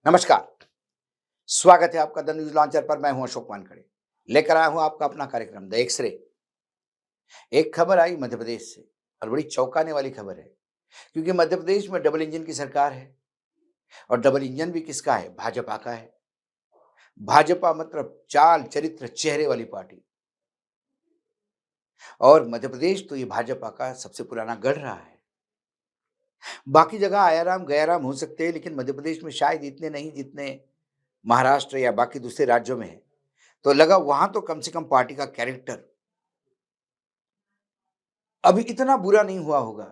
नमस्कार। स्वागत है आपका द न्यूज लॉन्चर पर। मैं हूं अशोक वानखड़े। लेकर आया हूं आपका अपना कार्यक्रम द एक्सरे। एक खबर आई मध्य प्रदेश से और बड़ी चौंकाने वाली खबर है, क्योंकि मध्य प्रदेश में डबल इंजन की सरकार है। और डबल इंजन भी किसका है? भाजपा का है। भाजपा मतलब चाल चरित्र चेहरे वाली पार्टी। और मध्य प्रदेश तो ये भाजपा का सबसे पुराना गढ़ रहा है। बाकी जगह आयाराम गयाराम हो सकते हैं, लेकिन मध्य प्रदेश में शायद इतने नहीं जितने महाराष्ट्र या बाकी दूसरे राज्यों में है। तो लगा वहां तो कम से कम पार्टी का कैरेक्टर अभी इतना बुरा नहीं हुआ होगा।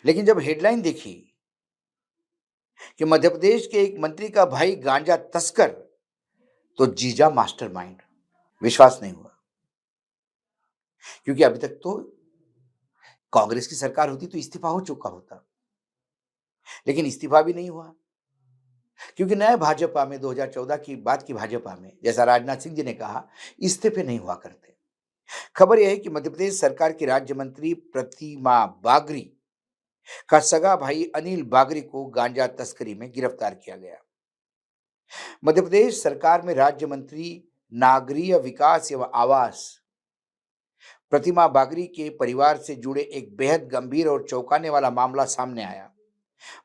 लेकिन जब हेडलाइन देखी कि मध्य प्रदेश के एक मंत्री का भाई गांजा तस्कर, तो जीजा मास्टरमाइंड, विश्वास नहीं हुआ। क्योंकि अभी तक तो कांग्रेस की सरकार होती तो इस्तीफा हो चुका होता, लेकिन इस्तीफा भी नहीं हुआ। क्योंकि नए भाजपा में 2014 की बात की भाजपा में, जैसा राजनाथ सिंह जी ने कहा, इस्तीफे नहीं हुआ करते। खबर यह है कि मध्य प्रदेश सरकार की राज्य मंत्री प्रतिमा बागरी का सगा भाई अनिल बागरी को गांजा तस्करी में गिरफ्तार किया गया। मध्य प्रदेश सरकार में राज्य मंत्री नागरीय विकास एवं आवास प्रतिमा बागरी के परिवार से जुड़े एक बेहद गंभीर और चौंकाने वाला मामला सामने आया।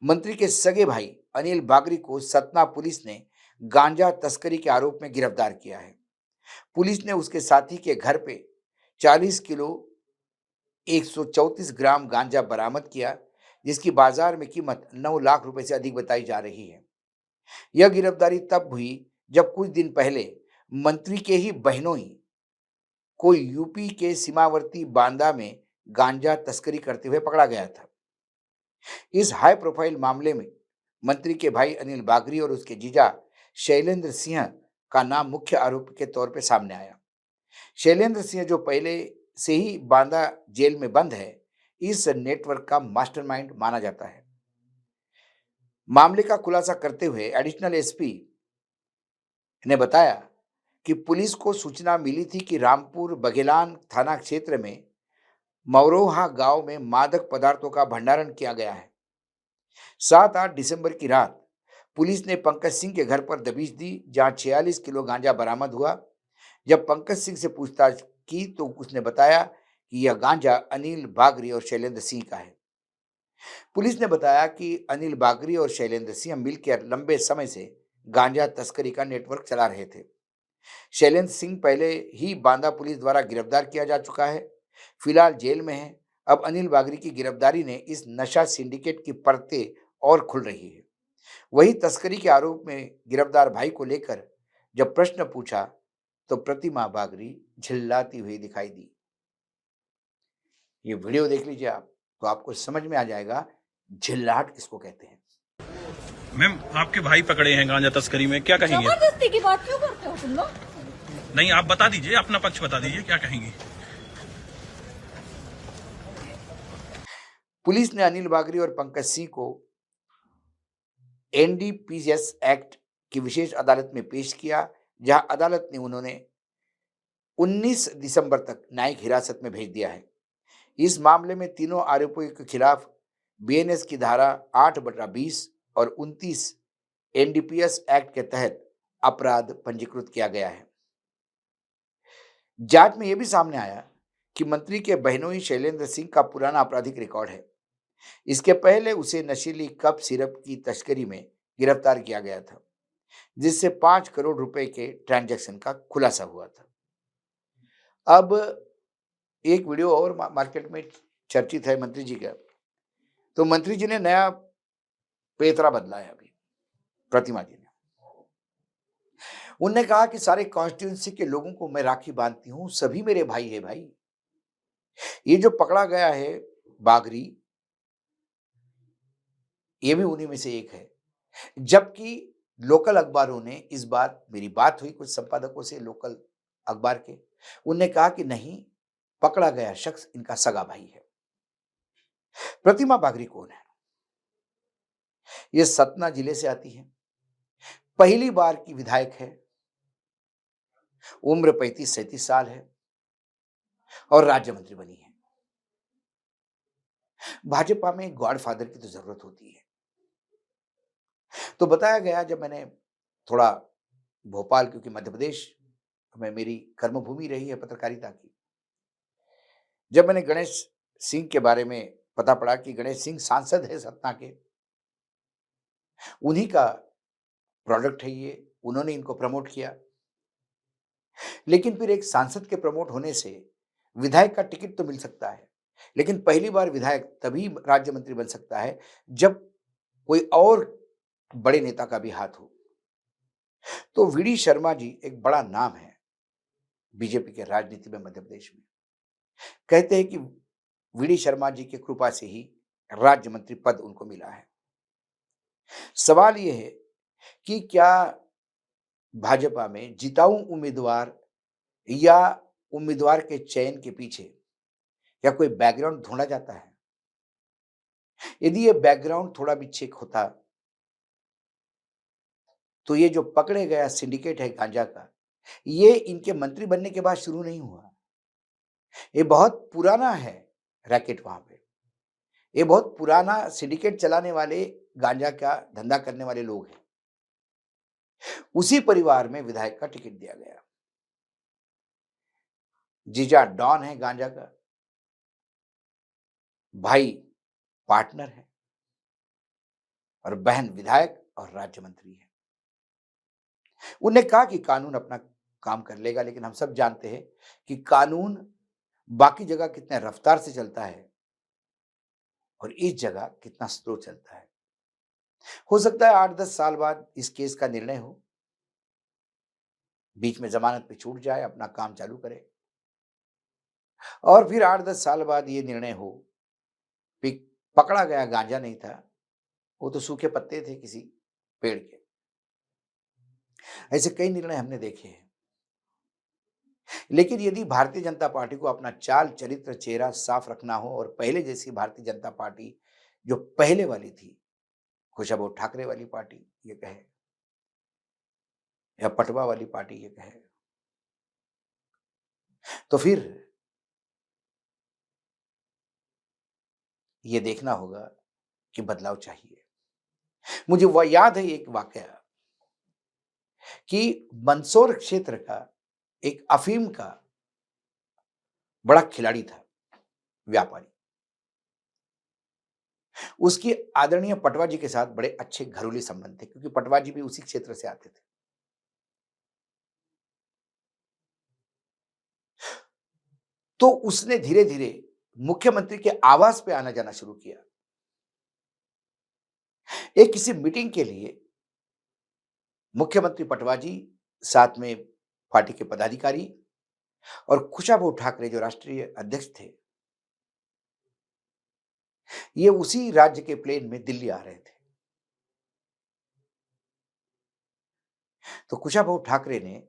मंत्री के सगे भाई अनिल बागरी को सतना पुलिस ने गांजा तस्करी के आरोप में गिरफ्तार किया है। पुलिस ने उसके साथी के घर पे 40 किलो 134 ग्राम गांजा बरामद किया, जिसकी बाजार में कीमत 9 लाख रुपए से अधिक बताई जा रही है। यह गिरफ्तारी तब हुई जब कुछ दिन पहले मंत्री के ही बहनोई को यूपी के सीमावर्ती बांदा में गांजा तस्करी करते हुए पकड़ा गया था। इस हाई प्रोफाइल मामले में मंत्री के भाई अनिल बागरी और उसके जीजा शैलेंद्र सिंह का नाम मुख्य आरोपी के तौर पर सामने आया। शैलेंद्र सिंह, जो पहले से ही बांदा जेल में बंद है, इस नेटवर्क का मास्टरमाइंड माना जाता है। मामले का खुलासा करते हुए एडिशनल एसपी ने बताया कि पुलिस को सूचना मिली थी कि रामपुर बघेलान थाना क्षेत्र में मवरोहा गांव में मादक पदार्थों का भंडारण किया गया है। 7-8 दिसंबर की रात पुलिस ने पंकज सिंह के घर पर दबिश दी, जहां 46 किलो गांजा बरामद हुआ। जब पंकज सिंह से पूछताछ की तो उसने बताया कि यह गांजा अनिल बागरी और शैलेंद्र सिंह का है। पुलिस ने बताया कि अनिल बागरी और शैलेंद्र सिंह मिलकर लंबे समय से गांजा तस्करी का नेटवर्क चला रहे थे। शैलेंद्र सिंह पहले ही बांदा पुलिस द्वारा गिरफ्तार किया जा चुका है, फिलहाल जेल में है। अब अनिल बागरी की गिरफ्तारी ने इस नशा सिंडिकेट की परतें और खुल रही है। वही तस्करी के आरोप में गिरफ्तार भाई को लेकर जब प्रश्न पूछा तो प्रतिमा बागरी झिल्लाती हुई दिखाई दी। ये वीडियो देख लीजिए आप, तो आपको समझ में आ जाएगा झिल्लाहट किसको कहते हैं। मैम, आपके भाई पकड़े हैं गांजा तस्करी में, क्या कहेंगे? जबरदस्ती की बात क्यों करते हो तुम लोग? नहीं, आप बता दीजिए, अपना पक्ष बता दीजिए, क्या कहेंगी? पुलिस ने अनिल बागरी और पंकज सिंह को एनडीपीएस एक्ट की विशेष अदालत में पेश किया, जहां अदालत ने उन्होंने 19 दिसंबर तक न्यायिक हिरासत में भेज दिया है। इस मामले में तीनों आरोपियों के खिलाफ बीएनएस की धारा 8/20 और 29 एनडीपीएस एक्ट के तहत अपराध पंजीकृत किया गया है। जांच में यह भी सामने आया कि मंत्री के बहनोई शैलेंद्र सिंह का पुराना आपराधिक रिकॉर्ड है। इसके पहले उसे नशीली कप सिरप की तस्करी में गिरफ्तार किया गया था, जिससे 5 करोड़ रुपए के ट्रांजैक्शन का खुलासा हुआ था। अब एक वीडियो और मार्केट में चर्चित है मंत्री जी का। तो मंत्री जी ने नया पेतरा बदला है अभी, प्रतिमा जी ने। उन्होंने कहा कि सारे कॉन्स्टिट्यूंसी के लोगों को मैं राखी बांधती हूं, सभी मेरे भाई है भाई। ये जो पकड़ा गया है बागरी, ये भी उन्हीं में से एक है। जबकि लोकल अखबारों ने इस बार, मेरी बात हुई कुछ संपादकों से लोकल अखबार के, उन्होंने कहा कि नहीं, पकड़ा गया शख्स इनका सगा भाई है। प्रतिमा बागरी कौन है? ये सतना जिले से आती है, पहली बार की विधायक है, उम्र 35-37 साल है और राज्य मंत्री बनी है। भाजपा में गॉडफादर की तो जरूरत होती है। तो बताया गया, जब मैंने थोड़ा भोपाल, क्योंकि मध्य प्रदेश में मेरी कर्मभूमि रही है पत्रकारिता की, जब मैंने गणेश सिंह के बारे में पता पड़ा कि गणेश सिंह सांसद है सतना के, उन्हीं का प्रोडक्ट है ये, उन्होंने इनको प्रमोट किया। लेकिन फिर एक सांसद के प्रमोट होने से विधायक का टिकट तो मिल सकता है, लेकिन पहली बार विधायक तभी राज्य मंत्री बन सकता है जब कोई और बड़े नेता का भी हाथ हो। तो वीडी शर्मा जी एक बड़ा नाम है बीजेपी के राजनीति में मध्य प्रदेश में। कहते हैं कि वीडी शर्मा जी की कृपा से ही राज्य मंत्री पद उनको मिला है। सवाल यह है कि क्या भाजपा में जिताऊ उम्मीदवार या उम्मीदवार के चयन के पीछे क्या कोई बैकग्राउंड ढूंढा जाता है? यदि ये बैकग्राउंड थोड़ा भी चेक होता तो ये जो पकड़े गया सिंडिकेट है गांजा का, ये इनके मंत्री बनने के बाद शुरू नहीं हुआ। ये बहुत पुराना है रैकेट वहां पे। ये बहुत पुराना सिंडिकेट चलाने वाले, गांजा का धंधा करने वाले लोग हैं। उसी परिवार में विधायक का टिकट दिया गया। जीजा डॉन है गांजा का, भाई पार्टनर है और बहन विधायक और राज्य मंत्री है। उन्हें कहा कि कानून अपना काम कर लेगा, लेकिन हम सब जानते हैं कि कानून बाकी जगह कितने रफ्तार से चलता है और इस जगह कितना स्लो चलता है। हो सकता है 8-10 साल बाद इस केस का निर्णय हो, बीच में जमानत पे छूट जाए, अपना काम चालू करे, और फिर 8-10 साल बाद ये निर्णय हो कि पकड़ा गया गांजा नहीं था, वो तो सूखे पत्ते थे किसी पेड़ के। ऐसे कई निर्णय हमने देखे हैं। लेकिन यदि भारतीय जनता पार्टी को अपना चाल, चरित्र, चेहरा साफ रखना हो और पहले जैसी भारतीय जनता पार्टी जो पहले वाली थी, खुशबू ठाकरे वाली पार्टी ये कहे या पटवा वाली पार्टी ये कहे, तो फिर ये देखना होगा कि बदलाव चाहिए। मुझे वह याद है एक वाकया कि मंदसौर क्षेत्र का एक अफीम का बड़ा खिलाड़ी था, व्यापारी। उसकी आदरणीय पटवा जी के साथ बड़े अच्छे घरेलू संबंध थे, क्योंकि पटवा जी भी उसी क्षेत्र से आते थे। तो उसने धीरे धीरे मुख्यमंत्री के आवास पे आना जाना शुरू किया। एक किसी मीटिंग के लिए मुख्यमंत्री पटवा जी, साथ में पार्टी के पदाधिकारी और खुशाबू ठाकरे जो राष्ट्रीय अध्यक्ष थे, ये उसी राज्य के प्लेन में दिल्ली आ रहे थे। तो खुशाबू ठाकरे ने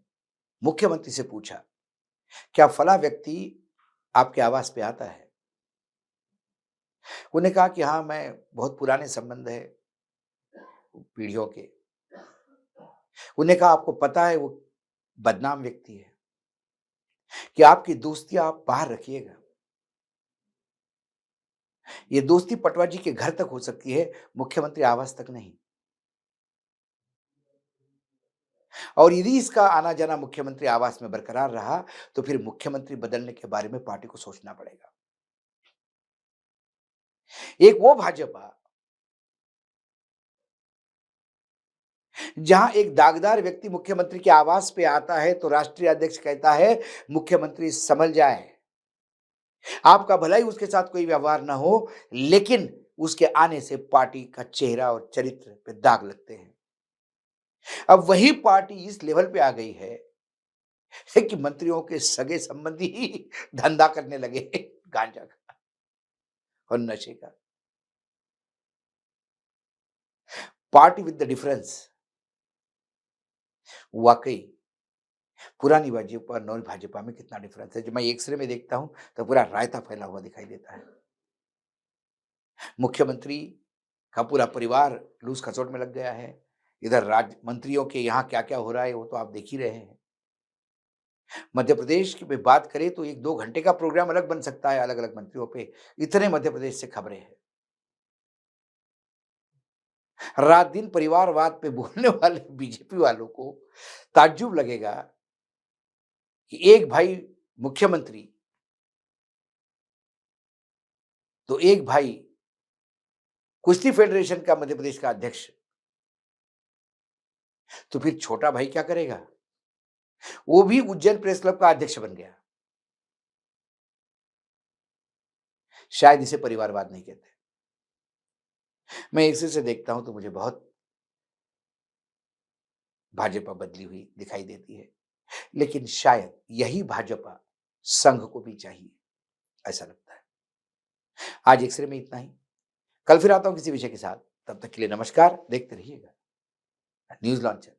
मुख्यमंत्री से पूछा, क्या फला व्यक्ति आपके आवास पे आता है? उन्हें कहा कि हाँ, मैं बहुत पुराने संबंध है पीढ़ियों के। उन्हें कहा, आपको पता है वो बदनाम व्यक्ति है, कि आपकी दोस्ती आप बाहर रखिएगा। ये दोस्ती पटवा जी के घर तक हो सकती है, मुख्यमंत्री आवास तक नहीं। और यदि इसका आना जाना मुख्यमंत्री आवास में बरकरार रहा तो फिर मुख्यमंत्री बदलने के बारे में पार्टी को सोचना पड़ेगा। एक वो भाजपा जहां एक दागदार व्यक्ति मुख्यमंत्री के आवास पे आता है तो राष्ट्रीय अध्यक्ष कहता है मुख्यमंत्री संभल जाए, आपका भलाई उसके साथ कोई व्यवहार ना हो, लेकिन उसके आने से पार्टी का चेहरा और चरित्र पे दाग लगते हैं। अब वही पार्टी इस लेवल पे आ गई है कि मंत्रियों के सगे संबंधी ही धंधा करने लगे गांजा का और नशे का। Party with the difference. वाकई पुरानी भाजपा और नई भाजपा में कितना डिफरेंस है। जब मैं एक्सरे में देखता हूं तो पूरा रायता फैला हुआ दिखाई देता है। मुख्यमंत्री का पूरा परिवार लूज खसोट में लग गया है। इधर राज्य मंत्रियों के यहाँ क्या क्या हो रहा है वो तो आप देख ही रहे हैं। मध्य प्रदेश की बात करें तो 1-2 घंटे का प्रोग्राम अलग बन सकता है अलग अलग मंत्रियों पे, इतने मध्य प्रदेश से खबरें हैं। रात दिन परिवारवाद पे बोलने वाले बीजेपी वालों को ताज्जुब लगेगा कि एक भाई मुख्यमंत्री, तो एक भाई कुश्ती फेडरेशन का मध्य प्रदेश का अध्यक्ष, तो फिर छोटा भाई क्या करेगा? वो भी उज्जैन प्रेस क्लब का अध्यक्ष बन गया। शायद इसे परिवारवाद नहीं कहते। मैं इसी से देखता हूं तो मुझे बहुत भाजपा बदली हुई दिखाई देती है, लेकिन शायद यही भाजपा संघ को भी चाहिए, ऐसा लगता है। आज एक्सरे में इतना ही। कल फिर आता हूं किसी विषय के साथ। तब तक के लिए नमस्कार। देखते रहिएगा न्यूज लॉन्चर।